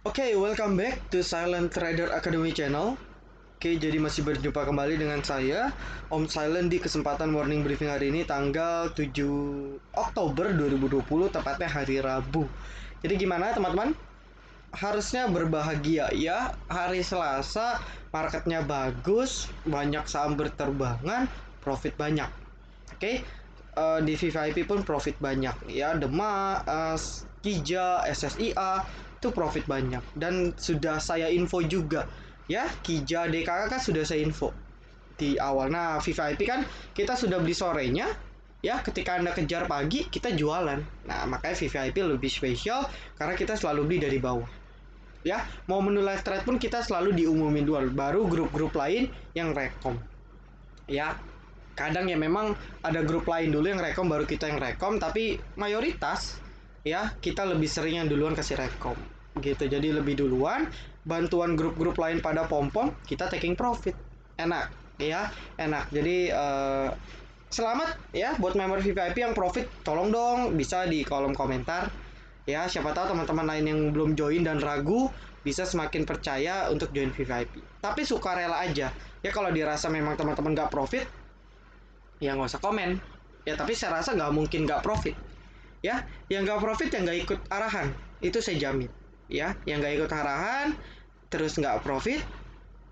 Oke, welcome back to Silent Trader Academy channel. Oke, jadi masih berjumpa kembali dengan saya, Om Silent di kesempatan morning briefing hari ini tanggal 7 Oktober 2020, tepatnya hari Rabu. Jadi gimana teman-teman? Harusnya berbahagia ya. Hari Selasa marketnya bagus, banyak saham berterbangan, profit banyak. Oke, di VVIP pun profit banyak ya. Dema, Kija, SSIA itu profit banyak, dan sudah saya info juga ya. Kija, DKK kan sudah saya info di awal. Nah, VVIP kan kita sudah beli sorenya ya. Ketika Anda kejar pagi, kita jualan. Nah, makanya VVIP lebih spesial karena kita selalu beli dari bawah ya. Mau menu live trade pun kita selalu diumumin dulu, baru grup-grup lain yang rekom ya. Kadang ya memang ada grup lain dulu yang rekom, baru kita yang rekom, tapi mayoritas ya kita lebih sering yang duluan kasih rekom gitu. Jadi lebih duluan, bantuan grup-grup lain pada pom-pom, kita taking profit. Enak ya, enak. Jadi selamat ya buat member VVIP yang profit, tolong dong bisa di kolom komentar ya. Siapa tahu teman-teman lain yang belum join dan ragu bisa semakin percaya untuk join VVIP. Tapi sukarela aja ya. Kalau dirasa memang teman-teman nggak profit, ya nggak usah komen ya. Tapi saya rasa nggak mungkin nggak profit ya. Yang nggak profit yang nggak ikut arahan, itu saya jamin ya. Yang nggak ikut arahan terus nggak profit,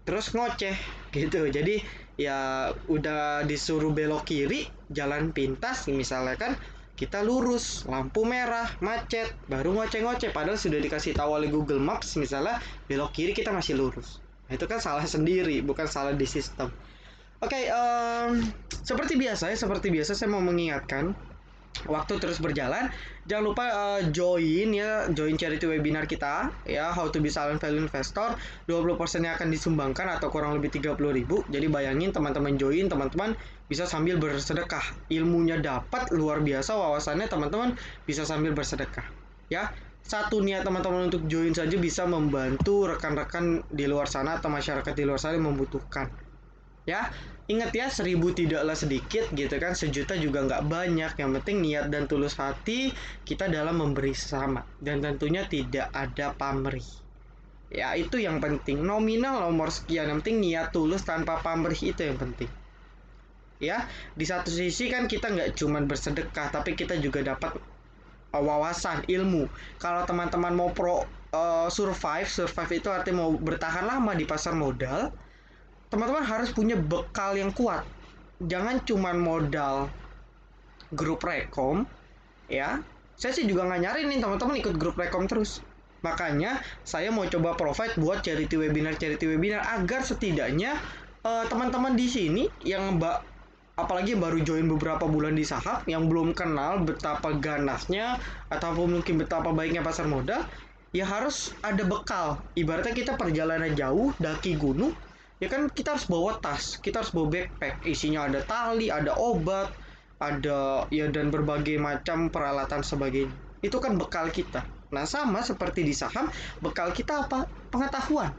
terus ngoceh gitu. Jadi ya udah disuruh belok kiri jalan pintas misalnya kan, kita lurus lampu merah macet baru ngoceh-ngoceh, padahal sudah dikasih tahu oleh Google Maps misalnya belok kiri, kita masih lurus. Nah, itu kan salah sendiri, bukan salah di sistem. Oke, seperti biasa saya mau mengingatkan, waktu terus berjalan, jangan lupa join ya, join charity webinar kita ya, How to be Silent Value Investor. 20% akan disumbangkan atau kurang lebih 30.000. Jadi bayangin teman-teman join, teman-teman bisa sambil bersedekah. Ilmunya dapat luar biasa, wawasannya teman-teman bisa sambil bersedekah. Ya, satu niat teman-teman untuk join saja bisa membantu rekan-rekan di luar sana atau masyarakat di luar sana yang membutuhkan. Ya, ingat ya, 1.000 tidaklah sedikit gitu kan, 1 juta juga nggak banyak. Yang penting niat dan tulus hati kita dalam memberi sesama, dan tentunya tidak ada pamrih ya. Itu yang penting. Nominal nomor sekian, yang penting niat tulus tanpa pamrih, itu yang penting ya. Di satu sisi kan kita nggak cuman bersedekah, tapi kita juga dapat wawasan, ilmu. Kalau teman-teman mau survive itu artinya mau bertahan lama di pasar modal, teman-teman harus punya bekal yang kuat. Jangan cuman modal grup rekom ya. Saya sih juga nggak nyariin teman-teman ikut grup rekom terus. Makanya saya mau coba provide buat charity webinar agar setidaknya teman-teman di sini yang apalagi yang baru join beberapa bulan di saham, yang belum kenal betapa ganasnya ataupun mungkin betapa baiknya pasar modal, ya harus ada bekal. Ibaratnya kita perjalanan jauh daki gunung, ya kan kita harus bawa tas, kita harus bawa backpack, isinya ada tali, ada obat, ada ya, dan berbagai macam peralatan sebagainya. Itu kan bekal kita. Nah, sama seperti di saham, bekal kita apa? Pengetahuan.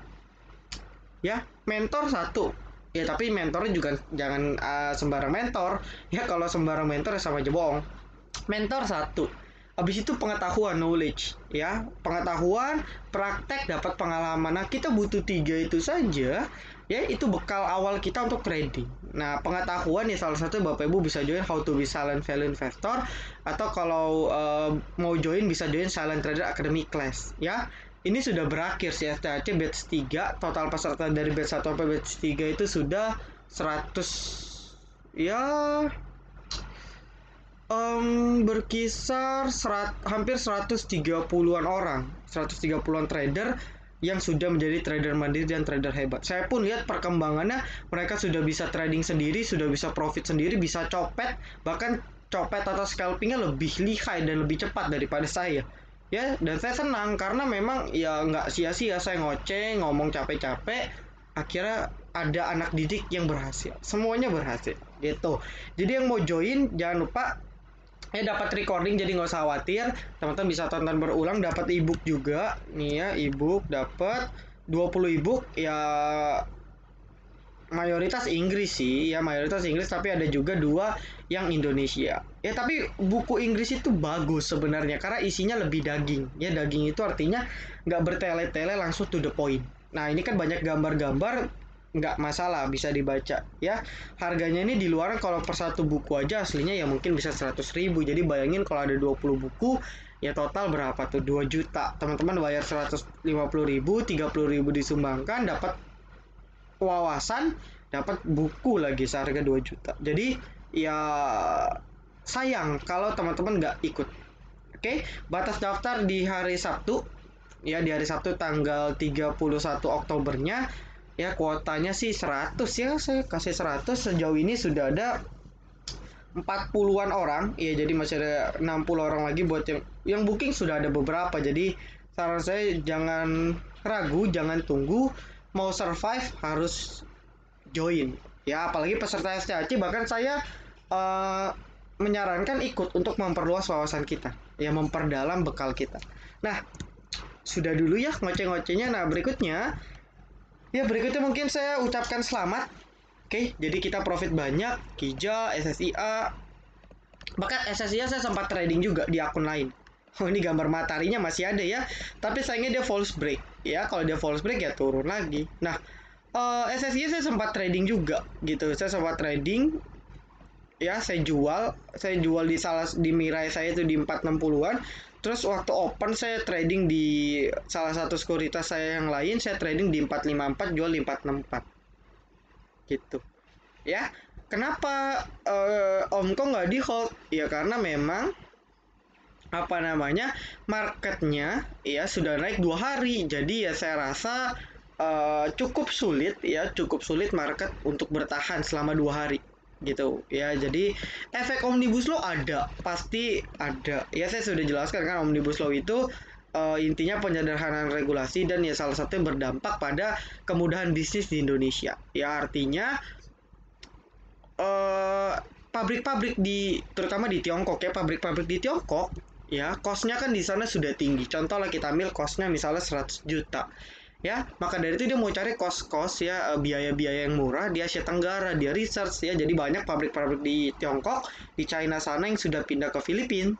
Ya, mentor satu. Ya, tapi mentornya juga jangan sembarang mentor. Ya, kalau sembarang mentor ya sama aja bohong. Mentor satu. Habis itu pengetahuan, knowledge ya. Pengetahuan, praktek, dapat pengalaman. Nah, kita butuh 3 itu saja ya. Itu bekal awal kita untuk trading. Nah, pengetahuan ya salah satu Bapak Ibu bisa join How to be Silent Value Investor, atau kalau mau join bisa join Silent Trader Academy Class ya. Ini sudah berakhir sih STHC batch 3. Total peserta dari batch 1 sampai batch 3 itu sudah 100 ya, berkisar hampir 130-an orang, 130-an trader yang sudah menjadi trader mandiri dan trader hebat. Saya pun lihat perkembangannya, mereka sudah bisa trading sendiri, sudah bisa profit sendiri, bisa copet, bahkan copet atau scalpingnya lebih lihai dan lebih cepat daripada saya. Ya, dan saya senang karena memang ya nggak sia-sia saya ngoceh, ngomong capek-capek, akhirnya ada anak didik yang berhasil. Semuanya berhasil gitu. Jadi yang mau join jangan lupa dapat recording, jadi nggak usah khawatir. Teman-teman bisa tonton berulang, dapat ebook juga nih ya. Ebook dapat 20 ebook ya. mayoritas Inggris sih, ya mayoritas Inggris, tapi ada juga 2 yang Indonesia. Ya tapi buku Inggris itu bagus sebenarnya karena isinya lebih daging. Ya daging itu artinya nggak bertele-tele, langsung to the point. Nah ini kan banyak gambar-gambar, nggak masalah bisa dibaca ya. Harganya ini di luaran kalau per satu buku aja aslinya ya mungkin bisa 100.000. Jadi bayangin kalau ada 20 buku ya total berapa tuh, 2 juta. Teman-teman bayar 150.000, 30.000 disumbangkan, dapat wawasan, dapat buku lagi seharga 2 juta. Jadi ya sayang kalau teman-teman nggak ikut. Oke, batas daftar di hari Sabtu. Ya di hari Sabtu tanggal 31 Oktobernya. Ya kuotanya sih 100 ya, saya kasih 100. Sejauh ini sudah ada 40-an orang. Ya jadi masih ada 60 orang lagi buat yang booking, sudah ada beberapa. Jadi saran saya jangan ragu, jangan tunggu. Mau survive harus join. Ya apalagi peserta STAC, bahkan saya eh, menyarankan ikut untuk memperluas wawasan kita, ya memperdalam bekal kita. Nah, sudah dulu ya ngoceh-ngocehnya. Nah, berikutnya mungkin saya ucapkan selamat. Oke, jadi kita profit banyak, Kija, SSIA. Bahkan SSIA saya sempat trading juga di akun lain. Oh, ini gambar mataharinya masih ada ya. Tapi sayangnya dia false break. Ya, kalau dia false break ya turun lagi. Nah, SSIA saya sempat trading juga gitu. Saya sempat trading, ya saya jual di Mirai saya itu di 460-an. Terus waktu open saya trading di salah satu sekuritas saya yang lain, saya trading di 454, jual di 464 gitu ya. Kenapa Om kok nggak di hold ya, karena memang apa namanya, marketnya ya sudah naik 2 hari. Jadi ya saya rasa cukup sulit market untuk bertahan selama 2 hari gitu ya. Jadi efek omnibus law ada, pasti ada ya. Saya sudah jelaskan kan, omnibus law itu intinya penyederhanaan regulasi dan ya salah satu yang berdampak pada kemudahan bisnis di Indonesia. Ya artinya eh, pabrik-pabrik terutama di Tiongkok ya, pabrik-pabrik di Tiongkok ya, cost-nya kan di sana sudah tinggi. Contoh lah, kita ambil cost-nya misalnya 100 juta. Ya, maka dari itu dia mau cari cost-cost ya, biaya-biaya yang murah di Asia Tenggara, dia research ya. Jadi banyak pabrik-pabrik di Tiongkok, di China sana yang sudah pindah ke Filipina,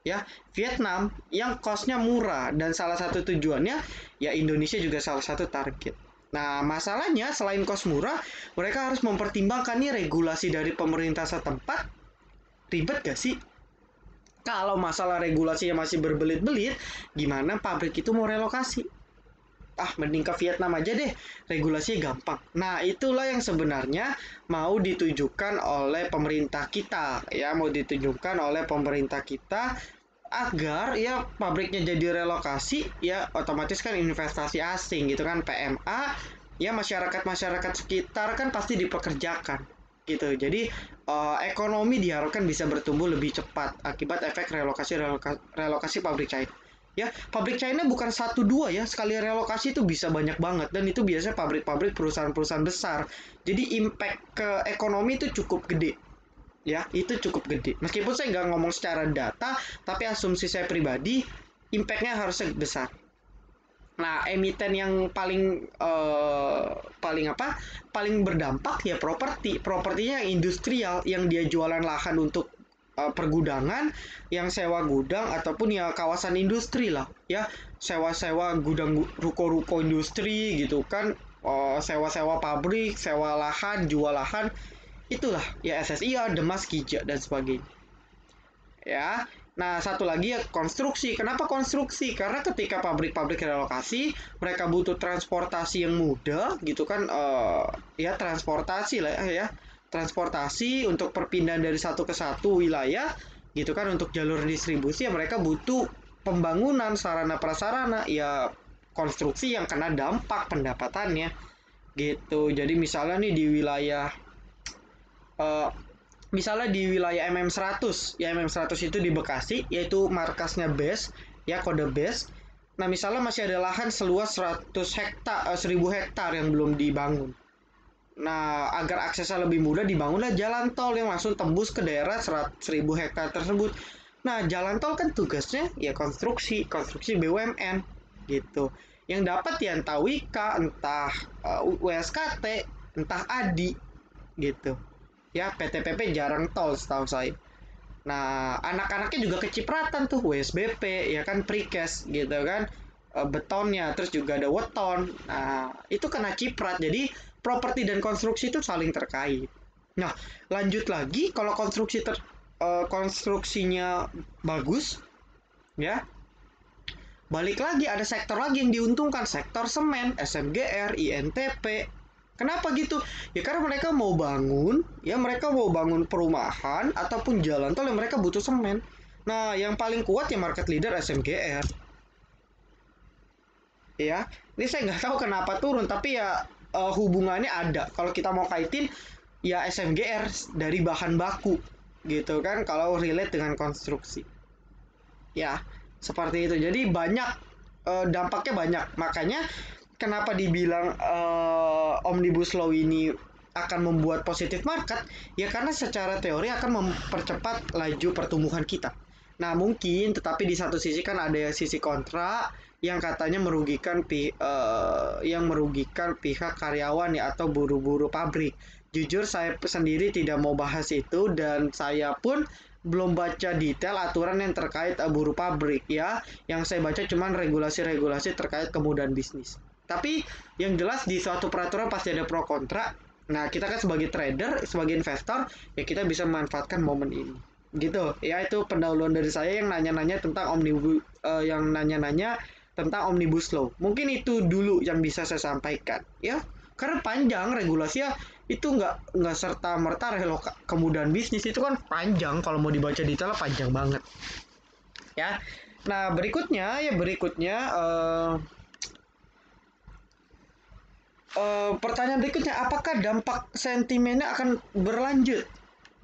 ya, Vietnam yang cost-nya murah, dan salah satu tujuannya ya Indonesia juga salah satu target. Nah, masalahnya selain cost murah, mereka harus mempertimbangkan nih regulasi dari pemerintah setempat. Ribet gak sih? Kalau masalah regulasinya masih berbelit-belit, gimana pabrik itu mau relokasi? Ah, mending ke Vietnam aja deh, regulasinya gampang. Nah, itulah yang sebenarnya mau ditujukan oleh pemerintah kita, ya, mau ditunjukkan oleh pemerintah kita agar ya pabriknya jadi relokasi, ya otomatis kan investasi asing gitu kan, PMA, ya masyarakat-masyarakat sekitar kan pasti dipekerjakan gitu. Jadi ekonomi diharapkan bisa bertumbuh lebih cepat akibat efek relokasi pabrik China. Ya, pabrik China bukan satu dua ya, sekali relokasi itu bisa banyak banget, dan itu biasanya pabrik-pabrik perusahaan-perusahaan besar. Jadi impact ke ekonomi itu cukup gede. Ya, itu cukup gede. Meskipun saya nggak ngomong secara data, tapi asumsi saya pribadi, impactnya harusnya besar. Nah, emiten yang paling apa? Paling berdampak ya properti. Propertinya yang industrial, yang dia jualan lahan untuk pergudangan, yang sewa gudang ataupun ya kawasan industri lah, ya. Sewa-sewa gudang, ruko-ruko industri gitu kan, sewa-sewa pabrik, sewa lahan, jual lahan. Itulah ya SSI, Demas, Kija dan sebagainya. Ya. Nah, satu lagi ya konstruksi. Kenapa konstruksi? Karena ketika pabrik-pabrik relokasi, mereka butuh transportasi yang mudah gitu kan, ya transportasi lah ya. Transportasi untuk perpindahan dari satu ke satu wilayah gitu kan, untuk jalur distribusi ya mereka butuh pembangunan sarana prasarana, ya konstruksi yang kena dampak pendapatannya gitu. Jadi misalnya nih di wilayah eh, misalnya di wilayah MM100, ya MM100 itu di Bekasi, yaitu markasnya BES, ya kode BES. Nah, misalnya masih ada lahan seluas 1.000 hektar yang belum dibangun. Nah, agar aksesnya lebih mudah, dibangunlah jalan tol yang langsung tembus ke daerah 1.000 hektar tersebut. Nah, jalan tol kan tugasnya ya konstruksi BUMN gitu. Yang dapat ya entah WIKA, entah WSKT, entah ADI gitu. Ya, PTPP jarang tol setahu saya. Nah, anak-anaknya juga kecipratan tuh WSBP, ya kan precast gitu kan. Betonnya, terus juga ada weton. Nah, itu kena ciprat. Jadi, properti dan konstruksi itu saling terkait. Nah, lanjut lagi kalau konstruksinya bagus, ya. Balik lagi ada sektor lagi yang diuntungkan, sektor semen, SMGR, INTP. Kenapa gitu? Ya karena mereka mau bangun, ya mereka mau bangun perumahan ataupun jalan tol yang mereka butuh semen. Nah, yang paling kuat ya market leader SMGR. Ya, ini saya nggak tahu kenapa turun, tapi ya hubungannya ada. Kalau kita mau kaitin, ya SMGR dari bahan baku, gitu kan? Kalau relate dengan konstruksi. Ya, seperti itu. Jadi banyak dampaknya banyak. Makanya kenapa dibilang Omnibus Law ini akan membuat positif market? Ya karena secara teori akan mempercepat laju pertumbuhan kita. Nah, mungkin tetapi di satu sisi kan ada sisi kontra yang katanya merugikan pihak karyawan ya atau buruh-buruh pabrik. Jujur saya sendiri tidak mau bahas itu dan saya pun belum baca detail aturan yang terkait buruh pabrik ya. Yang saya baca cuman regulasi-regulasi terkait kemudahan bisnis. Tapi yang jelas di suatu peraturan pasti ada pro kontra. Nah, kita kan sebagai trader, sebagai investor, ya kita bisa memanfaatkan momen ini. Gitu. Ya itu pendahuluan dari saya yang nanya-nanya tentang Omnibus Law. Mungkin itu dulu yang bisa saya sampaikan, ya. Karena panjang regulasinya itu nggak serta merta kemudahan bisnis itu kan panjang, kalau mau dibaca detailnya panjang banget, ya. Nah berikutnya pertanyaan berikutnya, apakah dampak sentimennya akan berlanjut?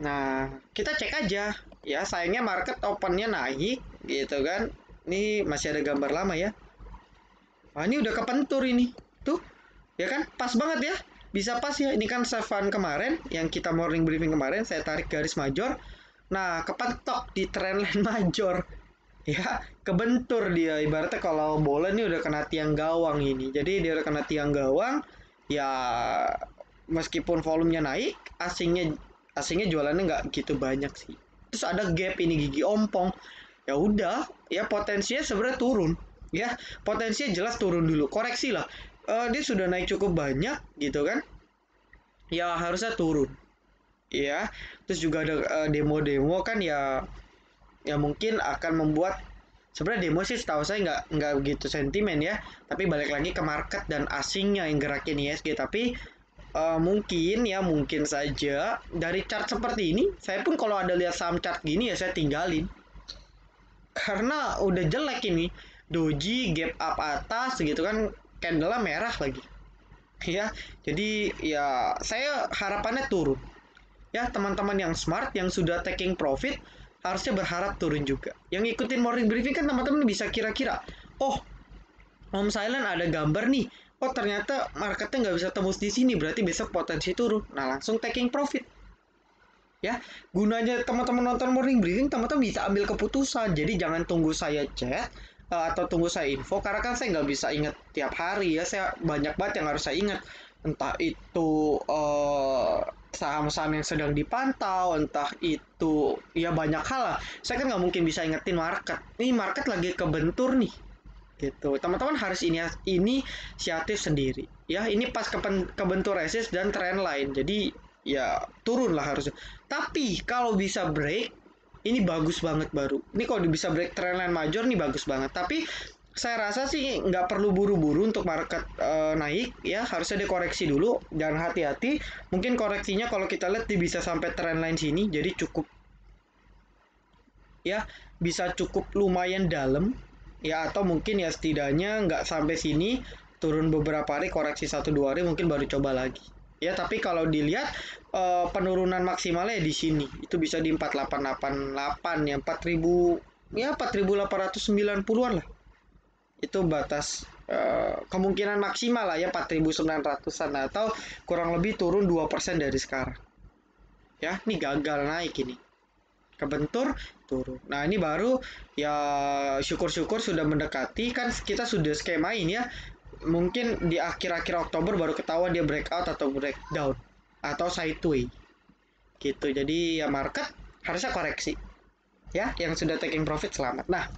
Nah, kita cek aja. Ya, sayangnya market opennya naik, gitu kan. Ini masih ada gambar lama ya. Wah, ini udah kepentur ini. Tuh, ya kan? Pas banget ya. Bisa pas ya. Ini kan Sevan kemarin, yang kita morning briefing kemarin, saya tarik garis major. Nah, kepentok di trendline major. Ya, kebentur dia. Ibaratnya kalau bola ini udah kena tiang gawang ini. Jadi dia udah kena tiang gawang, ya meskipun volumenya naik, asingnya jualannya nggak gitu banyak sih. Terus ada gap ini gigi ompong. Ya udah, ya potensinya sebenarnya turun. Ya, potensinya jelas turun dulu. Koreksi lah. Dia sudah naik cukup banyak gitu kan. Ya harusnya turun. Ya, terus juga ada demo-demo kan ya mungkin akan membuat, sebenarnya demo sih setahu saya nggak begitu sentimen ya, tapi balik lagi ke market dan asingnya yang gerakin ISG. Tapi mungkin saja dari chart seperti ini, saya pun kalau ada lihat saham chart gini ya saya tinggalin karena udah jelek ini. Doji gap up atas gitu kan, candle merah lagi ya. Jadi ya saya harapannya turun. Ya, teman-teman yang smart yang sudah taking profit harusnya berharap turun juga. Yang ikutin morning briefing kan teman-teman bisa kira-kira, oh, Om Silent ada gambar nih. Oh, ternyata marketnya nggak bisa tembus di sini, berarti besok potensi turun. Nah, langsung taking profit. Ya, gunanya teman-teman nonton morning briefing, teman-teman bisa ambil keputusan. Jadi jangan tunggu saya chat atau tunggu saya info, karena kan saya nggak bisa ingat tiap hari ya. Saya banyak banget yang harus saya ingat. Entah itu saham-saham yang sedang dipantau, entah itu ya banyak hal lah. Saya kan nggak mungkin bisa ingetin market. Nih market lagi kebentur nih, gitu. Teman-teman harus ini inisiatif sendiri. Ya, ini pas kebentur resist dan trend line. Jadi ya turun lah harusnya. Tapi kalau bisa break, ini bagus banget baru. Ini kalau bisa break trend line major nih bagus banget. Tapi saya rasa sih nggak perlu buru-buru untuk market naik ya, harusnya dikoreksi dulu dan hati-hati. Mungkin koreksinya kalau kita lihat bisa sampai trend line sini, jadi cukup ya, bisa cukup lumayan dalam ya, atau mungkin ya setidaknya nggak sampai sini, turun beberapa hari, koreksi 1-2 hari, mungkin baru coba lagi ya. Tapi kalau dilihat penurunan maksimalnya di sini itu bisa di 4888 ya, 4000 ya, 4890-an lah. Itu batas kemungkinan maksimal lah ya, 4900-an, atau kurang lebih turun 2% dari sekarang ya. Ini gagal naik, ini kebentur, turun. Nah, ini baru ya, syukur-syukur sudah mendekati, kan kita sudah skemain ya. mungkin di akhir-akhir Oktober baru ketahuan dia breakout atau breakdown atau sideway gitu. Jadi ya market harusnya koreksi ya. Yang sudah taking profit selamat. Nah,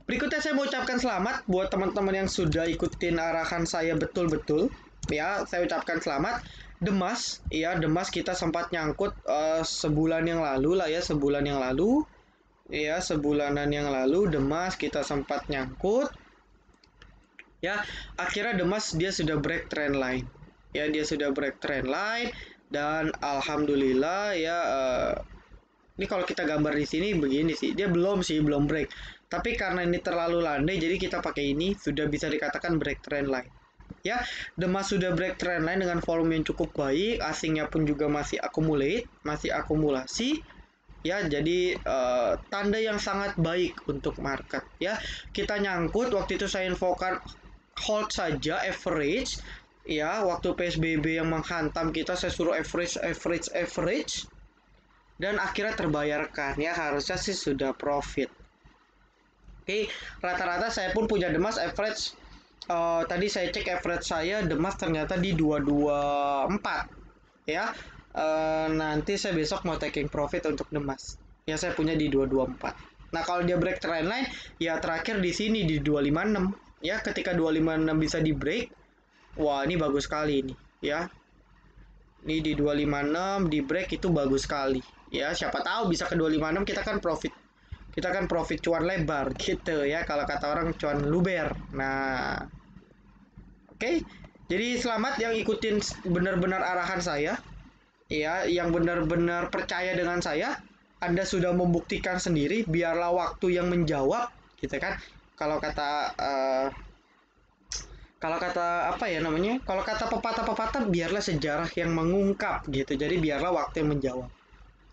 berikutnya saya mau ucapkan selamat buat teman-teman yang sudah ikutin arahan saya betul-betul ya. Saya ucapkan selamat. Demas ya, Demas kita sempat nyangkut sebulan yang lalu lah ya, sebulan yang lalu ya, sebulanan yang lalu Demas kita sempat nyangkut ya. Akhirnya Demas dia sudah break trend line ya, dia sudah break trend line dan alhamdulillah ya. Ini kalau kita gambar di sini begini sih, dia belum break, tapi karena ini terlalu landai jadi kita pakai ini, sudah bisa dikatakan break trend line ya. Demas sudah break trend line dengan volume yang cukup baik, asingnya pun juga masih accumulate, masih akumulasi ya. Jadi tanda yang sangat baik untuk market ya. Kita nyangkut, waktu itu saya infokan hold saja average ya. Waktu PSBB yang menghantam kita, saya suruh average dan akhirnya terbayarkan ya. Harusnya sih sudah profit. Oke, rata-rata saya pun punya Demas average. Tadi saya cek average saya Demas ternyata di 224 ya. Nanti saya besok mau taking profit untuk Demas ya, saya punya di 224. Nah, kalau dia break trend line ya terakhir di sini di 256 ya. Ketika 256 bisa di break, wah ini bagus sekali ini ya. Ini di 256 di break itu bagus sekali ya. Siapa tahu bisa ke 256, kita kan profit cuan lebar gitu ya, kalau kata orang cuan luber. Nah, oke. Jadi selamat yang ikutin benar-benar arahan saya ya, yang benar-benar percaya dengan saya. Anda sudah membuktikan sendiri, biarlah waktu yang menjawab gitu kan. Kalau kata apa ya namanya, kalau kata pepatah-pepatah, biarlah sejarah yang mengungkap gitu. Jadi biarlah waktu yang menjawab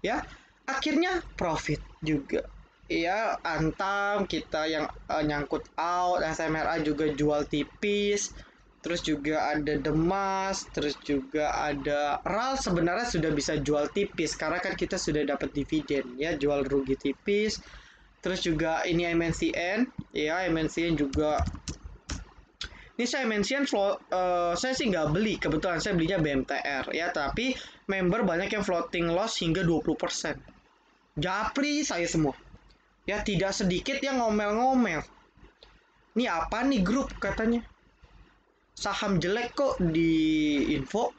ya. Akhirnya profit juga ya. Antam kita yang nyangkut out, SMRA juga jual tipis, terus juga ada Demas, terus juga ada RAL. Sebenarnya sudah bisa jual tipis karena kan kita sudah dapat dividen ya, jual rugi tipis. Terus juga ini MNCN ya, MNCN juga. Ini saya mention saya sih nggak beli, kebetulan saya belinya BMTR ya, tapi member banyak yang floating loss hingga 20%. Japri saya semua ya, tidak sedikit yang ngomel-ngomel. Ini apa nih grup katanya, saham jelek kok di info,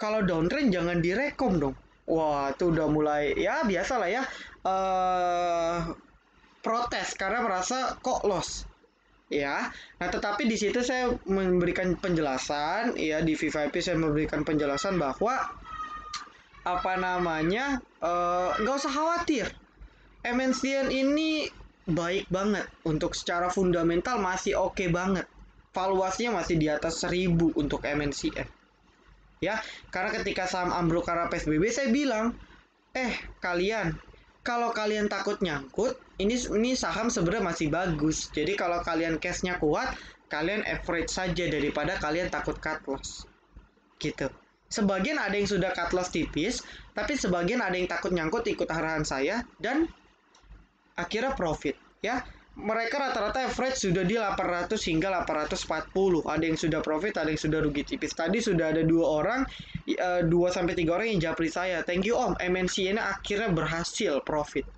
kalau downtrend jangan direkom dong. Wah, itu udah mulai ya, biasa lah ya, protes karena merasa kok loss ya. Nah, tetapi di situ saya memberikan penjelasan ya, di VVIP saya memberikan penjelasan bahwa apa namanya, nggak usah khawatir, MNCN ini baik banget untuk secara fundamental, masih oke banget, valuasinya masih di atas 1000 untuk MNCN ya. Karena ketika saham ambruk karena PSBB, saya bilang, kalian, kalau kalian takut nyangkut, ini saham sebenarnya masih bagus. Jadi kalau kalian cashnya kuat, kalian average saja daripada kalian takut cut loss gitu. Sebagian ada yang sudah cut loss tipis, tapi sebagian ada yang takut nyangkut ikut arahan saya dan akhirnya profit ya. Mereka rata-rata average sudah di 800 hingga 840. Ada yang sudah profit, ada yang sudah rugi tipis. Tadi sudah ada 2 sampai 3 orang yang japri saya. Thank you Om, MNC ini akhirnya berhasil profit.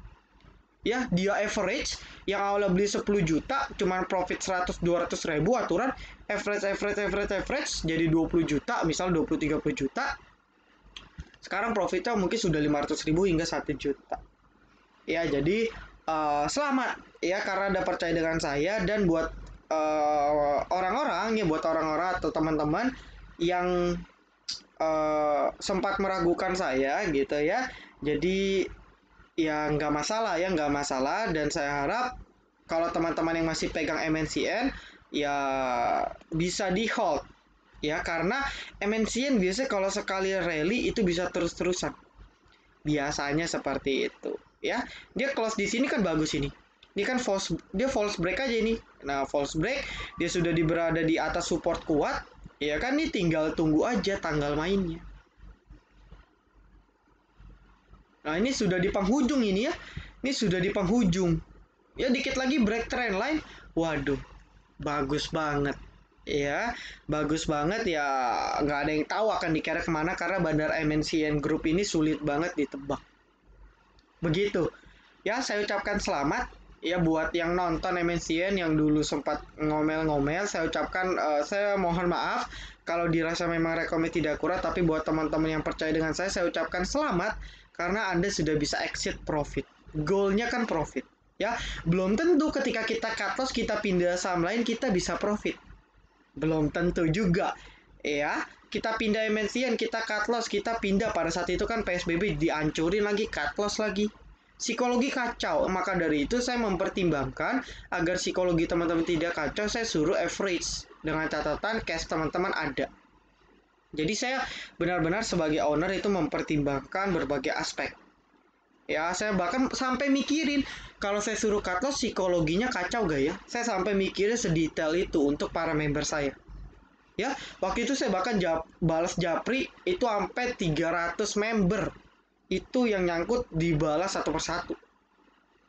Ya, dia average yang awalnya beli 10 juta cuman profit 100-200 ribu, aturan average jadi 20 juta, misal 20-30 juta. Sekarang profitnya mungkin sudah 500 ribu hingga 1 juta. Ya, jadi selamat ya karena Anda percaya dengan saya. Dan buat orang-orang atau teman-teman yang sempat meragukan saya gitu ya, jadi ya nggak masalah. Dan saya harap kalau teman-teman yang masih pegang MNCN ya bisa di hold ya, karena MNCN biasanya kalau sekali rally itu bisa terus-terusan, biasanya seperti itu ya. Dia close di sini kan bagus ini. Ini kan false break aja ini. Nah, false break dia sudah berada di atas support kuat. Ya kan, ini tinggal tunggu aja tanggal mainnya. Nah, ini sudah di penghujung ini ya. Ini sudah di penghujung. Ya dikit lagi break trend line. Waduh. Bagus banget. Ya, bagus banget ya. Nggak ada yang tahu akan dikerek kemana karena Bandar MNCN Group ini sulit banget ditebak. Begitu. Ya, saya ucapkan selamat ya buat yang nonton MNCN yang dulu sempat ngomel-ngomel. Saya ucapkan saya mohon maaf kalau dirasa memang rekomnya tidak akurat, tapi buat teman-teman yang percaya dengan saya ucapkan selamat karena Anda sudah bisa exit profit. Goalnya kan profit. Ya, belum tentu ketika kita cut loss kita pindah saham lain kita bisa profit. Belum tentu juga. Ya, kita pindah MNCN, kita cut loss, kita pindah pada saat itu kan PSBB dihancurin lagi, cut loss lagi. Psikologi kacau, maka dari itu saya mempertimbangkan agar psikologi teman-teman tidak kacau, saya suruh average dengan catatan cash teman-teman ada. Jadi saya benar-benar sebagai owner itu mempertimbangkan berbagai aspek. Ya, saya bahkan sampai mikirin kalau saya suruh cut loss psikologinya kacau gak ya? Saya sampai mikirin sedetail itu untuk para member saya. Ya, waktu itu saya bahkan balas japri itu sampai 300 member. Itu yang nyangkut dibalas satu persatu.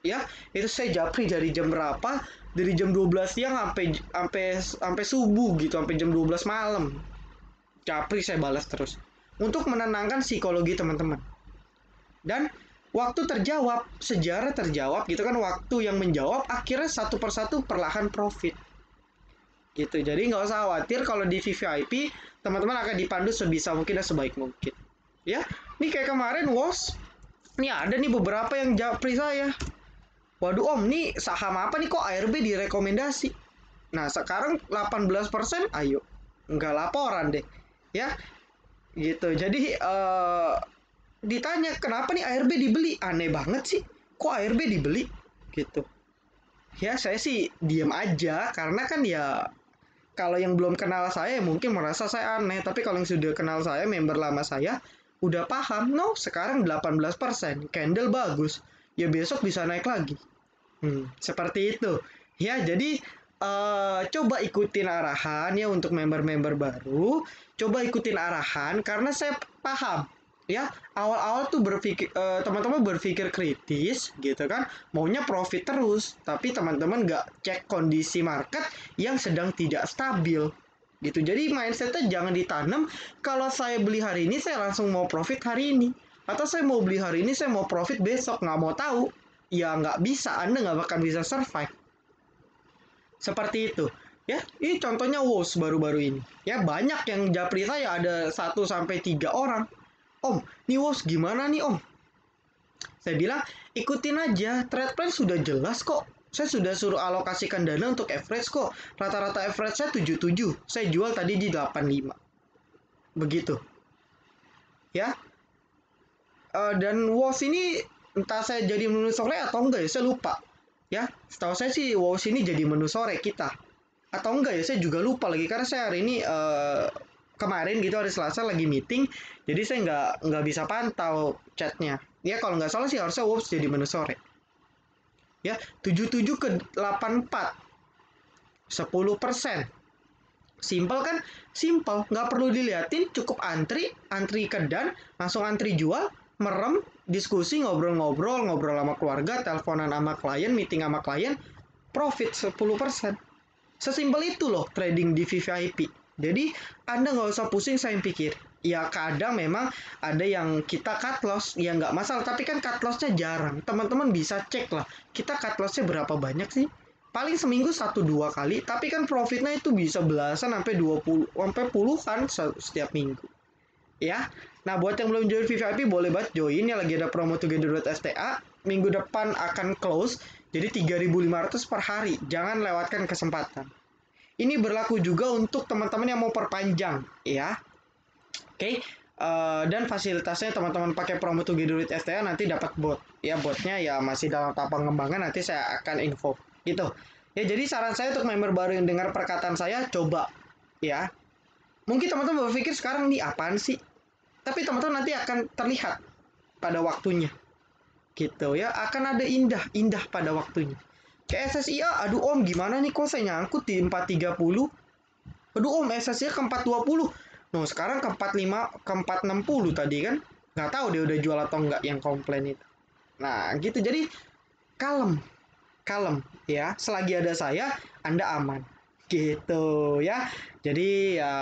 Ya, itu saya japri dari jam berapa? Dari jam 12 siang sampai sampai subuh gitu, sampai jam 12 malam. Japri saya balas terus untuk menenangkan psikologi teman-teman. Dan waktu terjawab, sejarah terjawab gitu kan, waktu yang menjawab akhirnya satu persatu perlahan profit. Gitu. Jadi nggak usah khawatir kalau di VVIP teman-teman akan dipandu sebisa mungkin dan sebaik mungkin. Ya, ini kayak kemarin WOS. Nih ada nih beberapa yang japri saya. Waduh om, nih saham apa nih kok ARB direkomendasi? Nah sekarang 18%, ayo. Nggak laporan deh. Ya, gitu. Jadi ditanya kenapa nih ARB dibeli? Aneh banget sih. Kok ARB dibeli? Gitu. Ya saya sih diem aja karena kan ya kalau yang belum kenal saya mungkin merasa saya aneh, tapi kalau yang sudah kenal saya, member lama saya, udah paham, no, sekarang 18%, candle bagus, ya besok bisa naik lagi. Seperti itu. Ya, jadi coba ikutin arahan ya untuk member-member baru, coba ikutin arahan karena saya paham ya awal-awal tuh teman-teman berpikir kritis gitu kan maunya profit terus tapi teman-teman nggak cek kondisi market yang sedang tidak stabil gitu jadi mindsetnya jangan ditanam kalau saya beli hari ini saya langsung mau profit hari ini atau saya mau beli hari ini saya mau profit besok nggak mau tahu ya nggak bisa Anda nggak bakal bisa survive seperti itu ya ini contohnya WOS baru-baru ini ya banyak yang japri saya ada 1 sampai 3 orang. Om, nih WOS gimana nih om? Saya bilang, ikutin aja, trade plan sudah jelas kok. Saya sudah suruh alokasikan dana untuk average kok. Rata-rata average saya 77. Saya jual tadi di 85. Begitu. Ya. Dan WOS ini entah saya jadi menu sore atau enggak ya, saya lupa. Ya, setahu saya sih WOS ini jadi menu sore kita. Atau enggak ya, saya juga lupa lagi karena saya hari ini kemarin gitu hari Selasa lagi meeting, jadi saya nggak bisa pantau chatnya. Ya kalau nggak salah sih harusnya WOS jadi menu sore. Ya 77 ke 84, 10%. Simpel kan? Simpel, nggak perlu diliatin, cukup antri ke dan, langsung antri jual, merem, diskusi, ngobrol-ngobrol, ngobrol sama keluarga, teleponan sama klien, meeting sama klien, profit 10%. Sesimpel itu loh trading di VVIP. Jadi Anda nggak usah pusing saya pikir. Ya kadang memang ada yang kita cut loss, ya nggak masalah. Tapi kan cut lossnya jarang. Teman-teman bisa cek lah. Kita cut lossnya berapa banyak sih? Paling seminggu 1-2 kali. Tapi kan profitnya itu bisa belasan sampai 20, sampai puluhan setiap minggu. Ya. Nah buat yang belum join VVIP boleh banget join ya lagi ada promo together.sta. Minggu depan akan close. Jadi 3.500 per hari. Jangan lewatkan kesempatan. Ini berlaku juga untuk teman-teman yang mau perpanjang, ya. Oke. Dan fasilitasnya teman-teman pakai promo Together with STA nanti dapat bot. Ya, botnya ya masih dalam tahap pengembangan nanti saya akan info. Gitu. Ya, jadi saran saya untuk member baru yang dengar perkataan saya coba ya. Mungkin teman-teman berpikir sekarang nih apaan sih? Tapi teman-teman nanti akan terlihat pada waktunya gitu ya akan ada indah pada waktunya kayak SSIA aduh om gimana nih kok saya nyangkut di 430 aduh om SSIA ke 420 no sekarang ke 45 ke 460 tadi kan nggak tahu dia udah jual atau enggak yang komplain itu nah gitu jadi kalem kalem ya selagi ada saya Anda aman Gitu ya. Jadi ya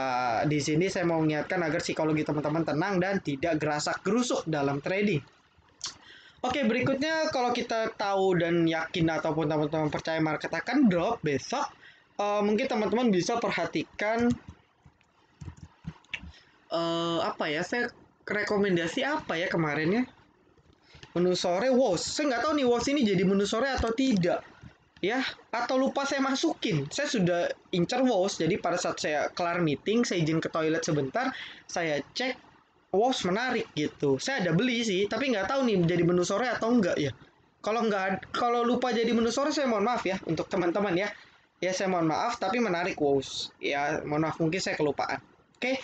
di sini saya mau mengingatkan agar psikologi teman-teman tenang dan tidak gerasak gerusuk dalam trading. Oke, berikutnya kalau kita tahu dan yakin ataupun teman-teman percaya market akan drop besok, mungkin teman-teman bisa perhatikan apa ya? Saya rekomendasi apa ya kemarin ya? Menu sore WOS. Saya nggak tahu nih WOS ini jadi menu sore atau tidak. Ya, atau lupa saya masukin. Saya sudah incar WOS, jadi pada saat saya kelar meeting, saya izin ke toilet sebentar, saya cek WOS menarik gitu. Saya ada beli sih, tapi nggak tahu nih jadi menu sore atau enggak ya. Kalau lupa jadi menu sore, saya mohon maaf ya untuk teman-teman ya. Ya saya mohon maaf, tapi menarik WOS. Ya mohon maaf mungkin saya kelupaan. Oke,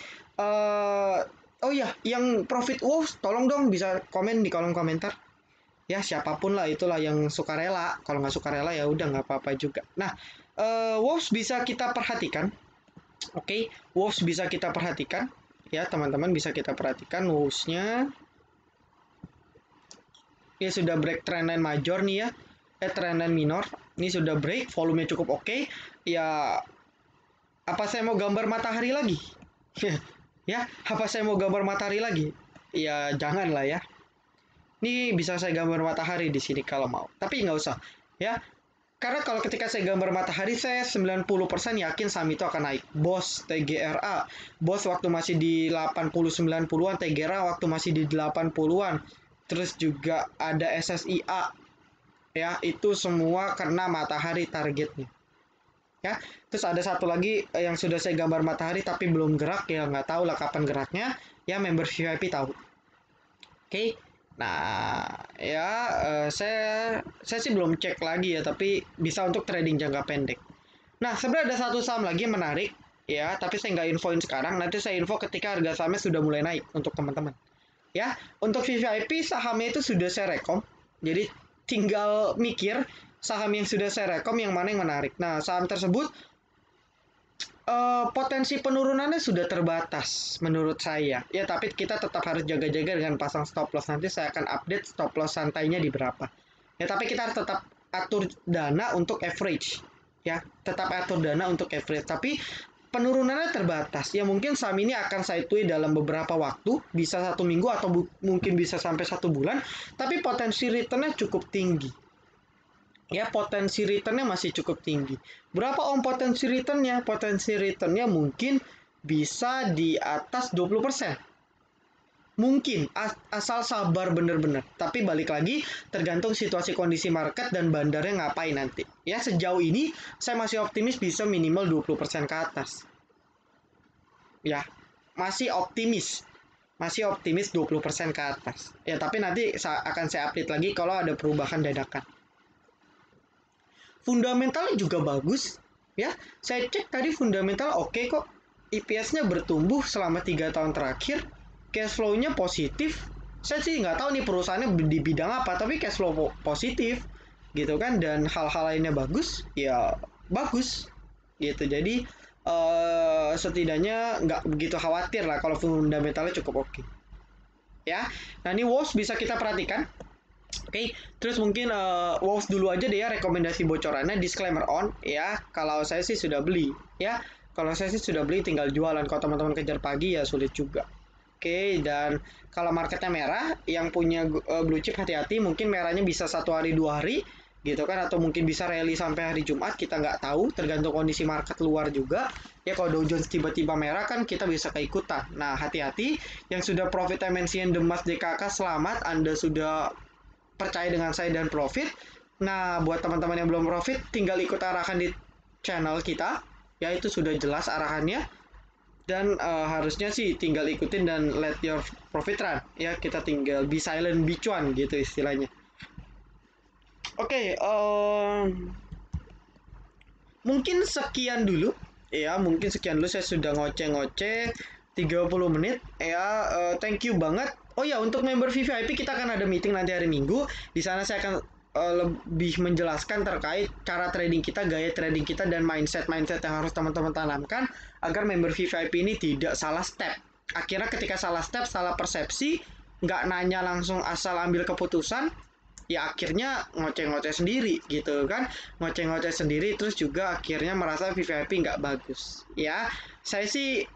oh ya, yang profit WOS, tolong dong bisa komen di kolom komentar ya siapapun lah itulah yang suka rela kalau nggak suka rela ya udah nggak apa-apa juga. Nah, Wolves bisa kita perhatikan, oke, Wolves bisa kita perhatikan ya teman-teman, bisa kita perhatikan Wolves-nya ya sudah break trendline major nih ya, trendline minor ini sudah break, volumenya cukup oke. Ya apa saya mau gambar matahari lagi? Ya apa saya mau gambar matahari lagi? Ya jangan lah ya. Ini bisa saya gambar matahari di sini kalau mau. Tapi nggak usah. Ya, karena kalau ketika saya gambar matahari, saya 90% yakin saham itu akan naik. BOS, TGRA. BOS waktu masih di 80-90-an, TGRA waktu masih di 80-an. Terus juga ada SSIA. Ya, itu semua karena matahari targetnya. Ya, terus ada satu lagi yang sudah saya gambar matahari tapi belum gerak ya nggak tahu lah kapan geraknya. Ya, member VIP tahu. Oke. Nah, ya saya sih belum cek lagi ya, tapi bisa untuk trading jangka pendek. Nah, sebenarnya ada satu saham lagi yang menarik ya, tapi saya nggak infoin sekarang. Nanti saya info ketika harga sahamnya sudah mulai naik untuk teman-teman. Ya, untuk VVIP sahamnya itu sudah saya rekom. Jadi tinggal mikir saham yang sudah saya rekom yang mana yang menarik. Nah, saham tersebut potensi penurunannya sudah terbatas menurut saya. Ya, tapi kita tetap harus jaga-jaga dengan pasang stop loss. Nanti saya akan update stop loss santainya di berapa. Ya, tapi kita harus tetap atur dana untuk average. Ya, tetap atur dana untuk average. Tapi penurunannya terbatas. Ya, mungkin saham ini akan sideways dalam beberapa waktu, bisa 1 minggu atau mungkin bisa sampai 1 bulan. Tapi potensi returnnya cukup tinggi. Ya potensi returnnya masih cukup tinggi. Berapa om potensi returnnya? Potensi returnnya mungkin bisa di atas 20%. Mungkin asal sabar bener-bener. Tapi balik lagi tergantung situasi kondisi market dan bandarnya ngapain nanti. Ya sejauh ini saya masih optimis bisa minimal 20% ke atas. Ya masih optimis. Masih optimis 20% ke atas. Ya tapi nanti akan saya update lagi kalau ada perubahan dadakan. Fundamentalnya juga bagus ya, saya cek tadi fundamental oke kok, EPS-nya bertumbuh selama 3 tahun terakhir, cash flow-nya positif. Saya sih nggak tahu nih perusahaannya di bidang apa, tapi cash flow positif gitu kan, dan hal-hal lainnya bagus ya, bagus gitu. Jadi setidaknya nggak begitu khawatir lah kalau fundamentalnya cukup oke ya. Nah ini WOS bisa kita perhatikan. Oke, terus mungkin Wolves dulu aja deh ya rekomendasi bocorannya, disclaimer on ya. Kalau saya sih sudah beli ya. Kalau saya sih sudah beli tinggal jualan. Kalau teman-teman kejar pagi ya sulit juga. Oke, dan kalau marketnya merah, yang punya blue chip hati-hati. Mungkin merahnya bisa 1 hari 2 hari gitu kan, atau mungkin bisa rally sampai hari Jumat, kita nggak tahu, tergantung kondisi market luar juga ya. Kalau Dow Jones tiba-tiba merah kan kita bisa keikutan. Nah hati-hati yang sudah profit MNC and Demas DKK, selamat, Anda sudah percaya dengan saya dan profit. Nah, buat teman-teman yang belum profit, tinggal ikut arahan di channel kita. Ya, itu sudah jelas arahannya. Dan harusnya sih tinggal ikutin dan let your profit run. Ya, kita tinggal be silent, be cuan gitu istilahnya. Oke, mungkin sekian dulu. Ya, mungkin sekian dulu, saya sudah ngoceh-ngoceh 30 menit. Ya, thank you banget. Oh ya, untuk member VVIP kita akan ada meeting nanti hari Minggu. Di sana saya akan lebih menjelaskan terkait cara trading kita, gaya trading kita, dan mindset-mindset yang harus teman-teman tanamkan agar member VVIP ini tidak salah step. Akhirnya ketika salah step, salah persepsi, nggak nanya langsung asal ambil keputusan, ya akhirnya ngoceh-ngoceh sendiri gitu kan, ngoceh-ngoceh sendiri, terus juga akhirnya merasa VVIP nggak bagus ya. Saya sih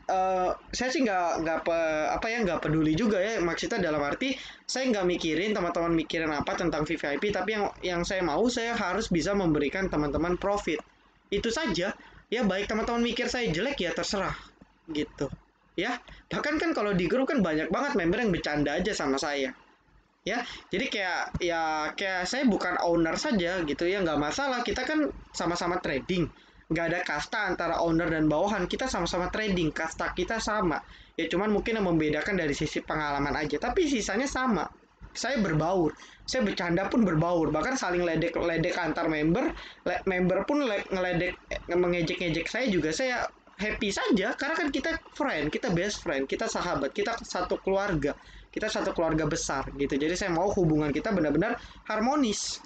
nggak peduli juga ya, maksudnya dalam arti saya nggak mikirin teman-teman mikirin apa tentang VVIP, tapi yang saya mau, saya harus bisa memberikan teman-teman profit, itu saja ya. Baik teman-teman mikir saya jelek ya terserah gitu ya. Bahkan kan kalau di grup kan banyak banget member yang bercanda aja sama saya ya. Jadi kayak saya bukan owner saja gitu ya, nggak masalah, kita kan sama-sama trading, nggak ada kasta antara owner dan bawahan, kita sama-sama trading, kasta kita sama ya, cuman mungkin yang membedakan dari sisi pengalaman aja, tapi sisanya sama. Saya berbaur, saya bercanda pun berbaur, bahkan saling ledek-ledek antar member, member pun ngeledek, mengejek-ngejek saya juga, saya happy saja karena kan kita friend, kita best friend, kita sahabat, kita satu keluarga, kita satu keluarga besar gitu. Jadi saya mau hubungan kita benar-benar harmonis,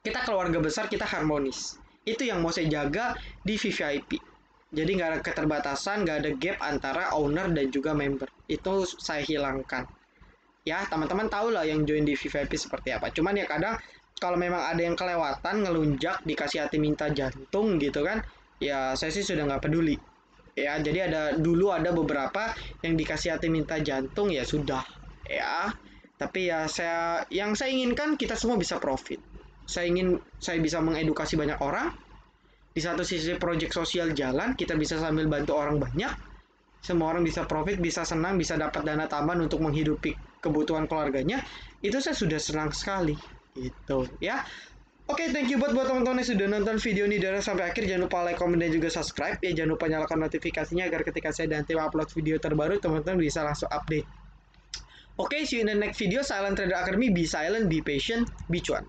kita keluarga besar, kita harmonis, itu yang mau saya jaga di VVIP. Jadi nggak ada keterbatasan, nggak ada gap antara owner dan juga member, itu saya hilangkan ya. Teman-teman tahu lah yang join di VVIP seperti apa. Cuman ya kadang kalau memang ada yang kelewatan ngelunjak dikasih hati minta jantung gitu kan, ya saya sih sudah nggak peduli ya. Jadi ada beberapa yang dikasih hati minta jantung, ya sudah ya. Tapi ya yang saya inginkan kita semua bisa profit. Saya ingin saya bisa mengedukasi banyak orang. Di satu sisi proyek sosial jalan, kita bisa sambil bantu orang banyak. Semua orang bisa profit, bisa senang, bisa dapat dana tambahan untuk menghidupi kebutuhan keluarganya. Itu saya sudah senang sekali gitu ya. Oke, thank you buat teman-teman yang sudah nonton video ini dari sampai akhir. Jangan lupa like, comment, dan juga subscribe ya. Jangan lupa nyalakan notifikasinya agar ketika saya nanti upload video terbaru, teman-teman bisa langsung update. Oke, see you in the next video. Silent Trader Academy, be silent, be patient, be cuan.